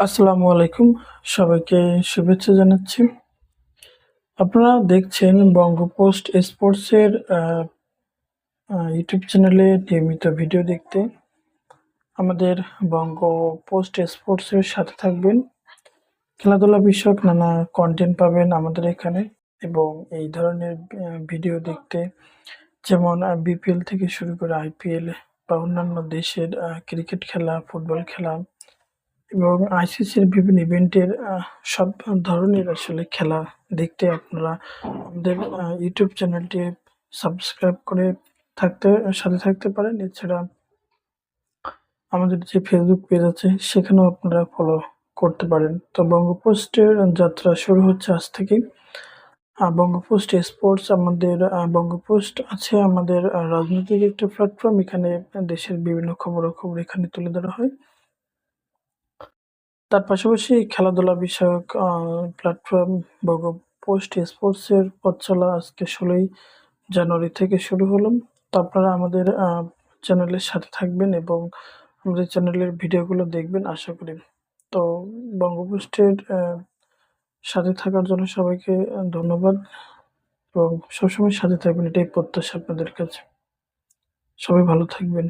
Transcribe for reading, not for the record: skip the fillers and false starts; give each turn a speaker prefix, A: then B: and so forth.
A: আসসালামু আলাইকুম। সবাইকে শুভেচ্ছা জানাচ্ছি। আপনারা দেখছেন বঙ্গপোস্ট স্পোর্টসের ইউটিউব চ্যানেলে নিয়মিত ভিডিও দেখতে আমাদের বঙ্গপোস্ট স্পোর্টসের সাথে থাকবেন। খেলাধুলা বিষয়ক নানা কন্টেন্ট পাবেন আমাদের এখানে এবং এই ধরনের ভিডিও দেখতে যেমন বিপিএল থেকে শুরু করে আইপিএল বা অন্যান্য দেশের ক্রিকেট খেলা, ফুটবল খেলা এবং আইসিসির বিভিন্ন ইভেন্টের সব ধরনের আসলে খেলা দেখতে আপনারা আমাদের ইউটিউব চ্যানেলটি সাবস্ক্রাইব করে সাথে থাকতে পারেন। এছাড়া আমাদের যে ফেসবুক পেজ আছে সেখানেও আপনারা ফলো করতে পারেন। তো বঙ্গপোস্টের যাত্রা শুরু হচ্ছে আজ থেকেই। বঙ্গপোস্ট স্পোর্টস আমাদের বঙ্গপোস্ট আছে আমাদের রাজনৈতিক একটা প্ল্যাটফর্ম। এখানে দেশের বিভিন্ন খবরাখবর এখানে তুলে ধরা হয়। তার পাশাপাশি খেলাধুলা বিষয়ক প্ল্যাটফর্ম বঙ্গপোস্ট স্পোর্টসের পথ চলা আজকে ১৬ই জানুয়ারি থেকে শুরু হলো। তো আপনারা আমাদের চ্যানেলের সাথে থাকবেন এবং আমাদের চ্যানেলের ভিডিওগুলো দেখবেন আশা করি। তো বঙ্গপোস্টের সাথে থাকার জন্য সবাইকে ধন্যবাদ এবং সবসময় সাথে থাকবেন এটাই প্রত্যাশা আপনাদের কাছে। সবাই ভালো থাকবেন।